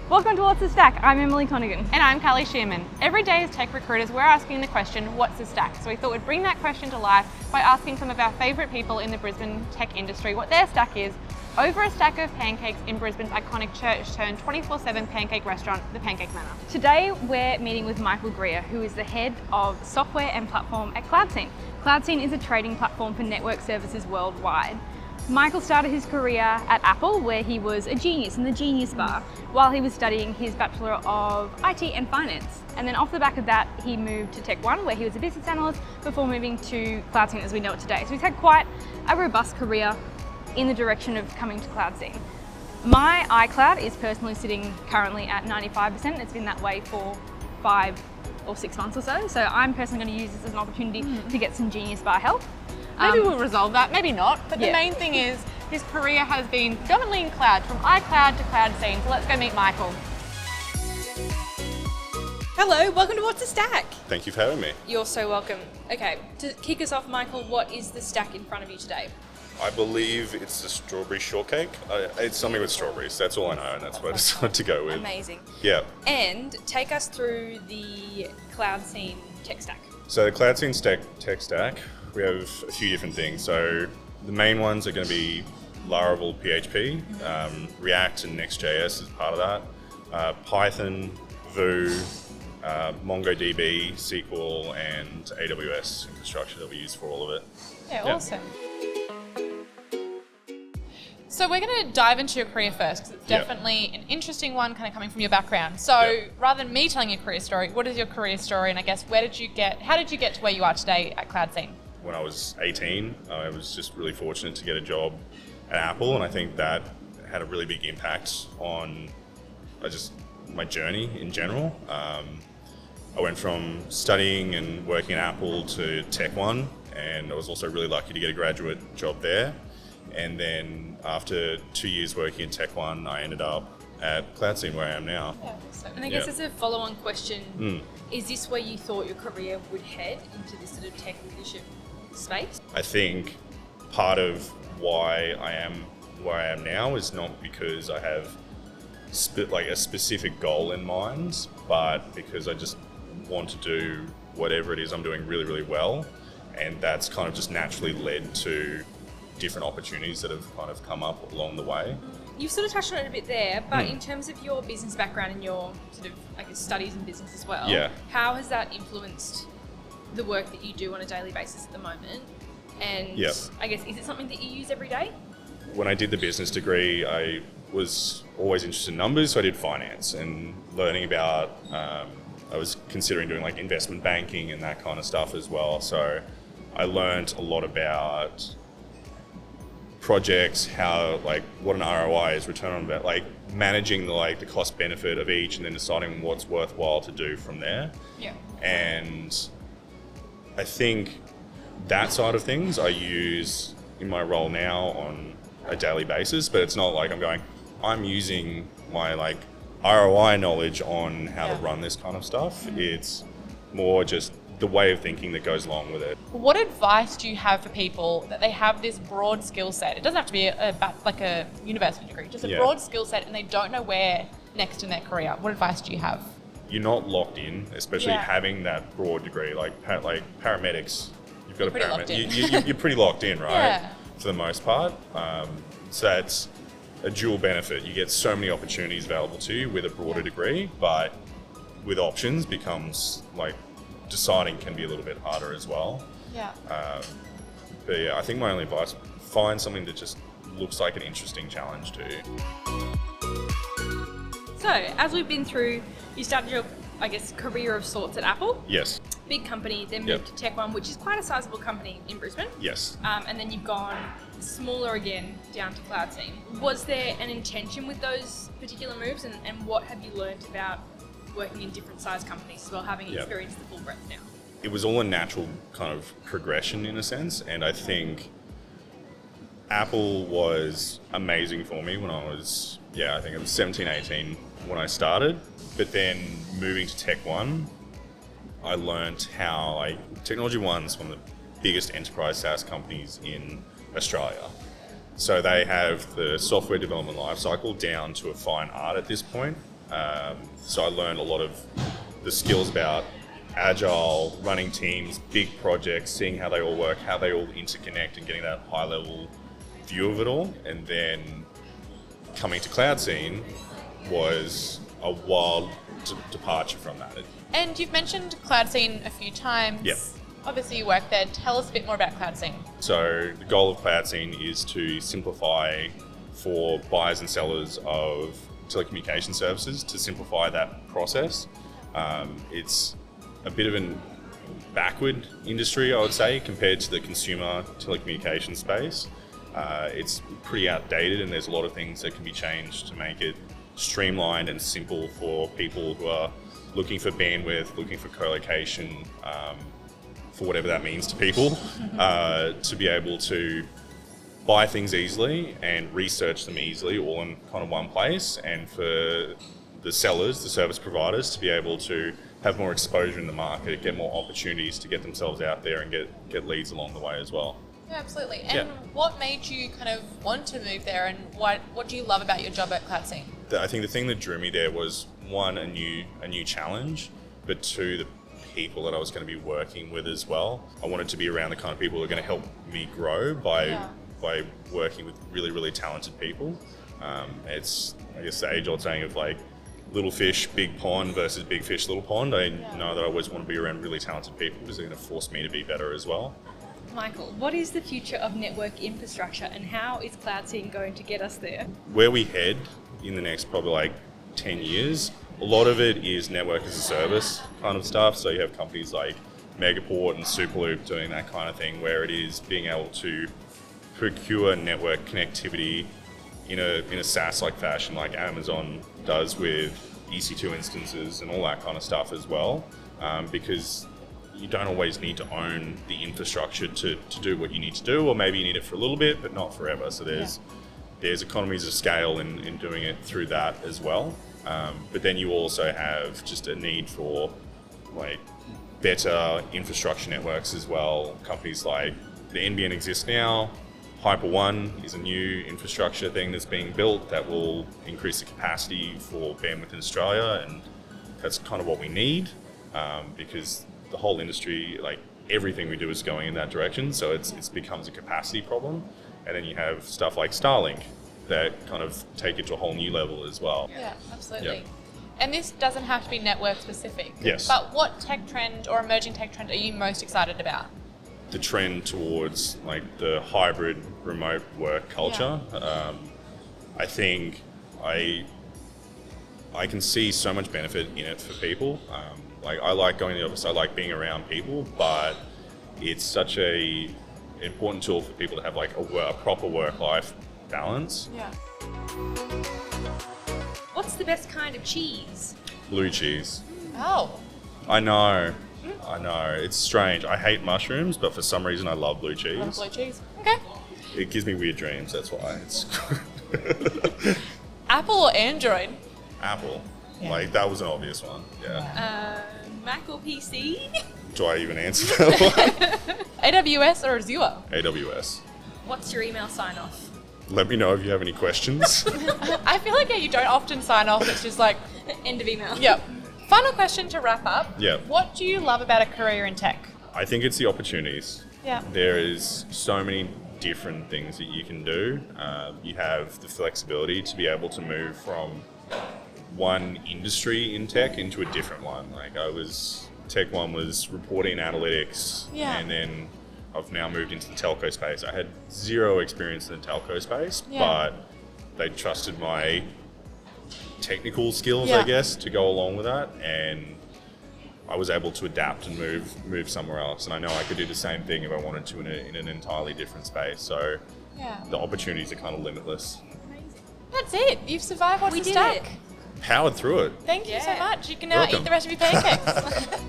Welcome to What's the Stack? I'm Emily Connigan. And I'm Callie Shearman. Every day as tech recruiters, we're asking the question, what's the stack? So we thought we'd bring that question to life by asking some of our favourite people in the Brisbane tech industry what their stack is over a stack of pancakes in Brisbane's iconic church-turned 24/7 pancake restaurant, the Pancake Manor. Today we're meeting with Michael Greer, who is the head of software and platform at Cloudscene. Cloudscene is a trading platform for network services worldwide. Michael started his career at Apple, where he was a genius in the Genius Bar, while he was studying his Bachelor of IT and Finance. And then off the back of that, he moved to Tech One, where he was a business analyst, before moving to Cloudscene as we know it today. So he's had quite a robust career in the direction of coming to Cloudscene. My iCloud is personally sitting currently at 95%. It's been that way for 5 or 6 months or so. So I'm personally going to use this as an opportunity to get some Genius Bar help. Maybe we'll resolve that, maybe not. But the main thing is his career has been predominantly in cloud, from iCloud to Cloudscene. So let's go meet Michael. Hello, welcome to What's the Stack? Thank you for having me. You're so welcome. Okay, to kick us off, Michael, what is the stack in front of you today? I believe it's the strawberry shortcake. It's something with strawberries. That's all I know, and that's what I decided to go with. Amazing. Yeah. And take us through the Cloudscene tech stack. So the Cloudscene tech stack, we have a few different things. So the main ones are going to be Laravel PHP, React and Next.js is part of that, Python, Vue, MongoDB, SQL, and AWS infrastructure that we use for all of it. Yeah, awesome. So we're going to dive into your career first, because it's definitely an interesting one, kind of coming from your background. So rather than me telling your career story, what is your career story, and I guess how did you get to where you are today at Cloudscene? When I was 18, I was just really fortunate to get a job at Apple, and I think that had a really big impact on my journey in general. I went from studying and working at Apple to Tech One, and I was also really lucky to get a graduate job there. And then after 2 years working at Tech One, I ended up at Cloudscene, where I am now. Yeah, and I guess as a follow-on question, is this where you thought your career would head, into this sort of tech leadership space? I think part of why I am where I am now is not because I have a specific goal in mind, but because I just want to do whatever it is I'm doing really, really well. And that's kind of just naturally led to different opportunities that have kind of come up along the way. You've sort of touched on it a bit there, but in terms of your business background and your sort of, I guess, studies in business as well, how has that influenced the work that you do on a daily basis at the moment? And I guess, is it something that you use every day? When I did the business degree, I was always interested in numbers, so I did finance and learning about, I was considering doing like investment banking and that kind of stuff as well. So I learned a lot about projects, how what an ROI is, return on investment, managing the cost benefit of each, and then deciding what's worthwhile to do from there. Yeah. And I think that side of things I use in my role now on a daily basis, but it's not like I'm using my ROI knowledge on how to run this kind of stuff. It's more just the way of thinking that goes along with it. What advice do you have for people that they have this broad skill set? It doesn't have to be a university degree, just a broad skill set, and they don't know where next in their career. What advice do you have? You're not locked in, especially having that broad degree. Paramedics, you've got a paramedic. You're pretty locked in, right? Yeah. For the most part. So that's a dual benefit. You get so many opportunities available to you with a broader degree, but with options becomes deciding can be a little bit harder as well. Yeah. But I think my only advice, find something that just looks like an interesting challenge to you. So, as we've been through, you started your, career of sorts at Apple. Yes. Big company, then moved to Tech One, which is quite a sizable company in Brisbane. Yes. And then you've gone smaller again down to Cloudscene. Was there an intention with those particular moves, and what have you learned about working in different size companies as well, having experienced the full breadth now? It was all a natural kind of progression in a sense, and I think Apple was amazing for me when I was, I think it was 17, 18 when I started, but then moving to Tech One, I learned how Technology One's one of the biggest enterprise SaaS companies in Australia. So they have the software development lifecycle down to a fine art at this point. So I learned a lot of the skills about agile, running teams, big projects, seeing how they all work, how they all interconnect, and getting that high level view of it all. And then coming to Cloudscene was a wild departure from that. And you've mentioned Cloudscene a few times. Yep. Obviously you work there. Tell us a bit more about Cloudscene. So the goal of Cloudscene is to simplify for buyers and sellers of telecommunication services, to simplify that process. It's a bit of an backward industry, I would say, compared to the consumer telecommunication space. It's pretty outdated, and there's a lot of things that can be changed to make it streamlined and simple for people who are looking for bandwidth, looking for co-location, for whatever that means to people, to be able to buy things easily and research them easily, all in kind of one place, and for the sellers, the service providers, to be able to have more exposure in the market, get more opportunities to get themselves out there and get leads along the way as well. Yeah, absolutely. And what made you kind of want to move there, and what do you love about your job at Cloudscene? I think the thing that drew me there was, one, a new challenge, but two, the people that I was going to be working with as well. I wanted to be around the kind of people who are going to help me grow by working with really, really talented people. It's, I guess, the age-old saying of like, little fish, big pond versus big fish, little pond. I know that I always want to be around really talented people because they're going to force me to be better as well. Michael, what is the future of network infrastructure, and how is Cloudscene going to get us there? Where we head in the next probably like 10 years, a lot of it is network as a service kind of stuff. So you have companies like Megaport and Superloop doing that kind of thing, where it is being able to procure network connectivity in a SaaS-like fashion, like Amazon does with EC2 instances and all that kind of stuff as well, because you don't always need to own the infrastructure to do what you need to do, or maybe you need it for a little bit, but not forever. So there's economies of scale in doing it through that as well. But then you also have just a need for like better infrastructure networks as well. Companies like the NBN exists now. Hyper One is a new infrastructure thing that's being built that will increase the capacity for bandwidth in Australia, and that's kind of what we need, because the whole industry, like everything we do, is going in that direction. So it becomes a capacity problem, and then you have stuff like Starlink that kind of take it to a whole new level as well. Yeah, absolutely. Yep. And this doesn't have to be network specific. Yes. But what tech trend or emerging tech trend are you most excited about? The trend towards like the hybrid remote work culture. I think I can see so much benefit in it for people. Like I like going to the office, I like being around people, but it's such a important tool for people to have like a proper work-life balance. Yeah. What's the best kind of cheese? Blue cheese. Oh. I know. It's strange. I hate mushrooms, but for some reason I love blue cheese. Love blue cheese. Okay. It gives me weird dreams, that's why. It's Apple or Android? Apple. Like, that was an obvious one. Yeah. Mac or PC? Do I even answer that one? AWS or Azure? AWS. What's your email sign-off? Let me know if you have any questions. I feel like you don't often sign off. It's just like, End of email. yep. Final question to wrap up. Yeah. What do you love about a career in tech? I think it's the opportunities. Yeah. There is so many different things that you can do. You have the flexibility to be able to move from one industry in tech into a different one. Like Tech 1 was reporting and analytics, and then I've now moved into the telco space. I had zero experience in the telco space, but they trusted my technical skills, I guess, to go along with that, and I was able to adapt and move somewhere else. And I know I could do the same thing if I wanted to in an entirely different space. So the opportunities are kind of limitless. Amazing. That's it. You've survived What's We the did Stack. it. Powered through it. Thank you so much. You can now Welcome. eat the rest of your pancakes.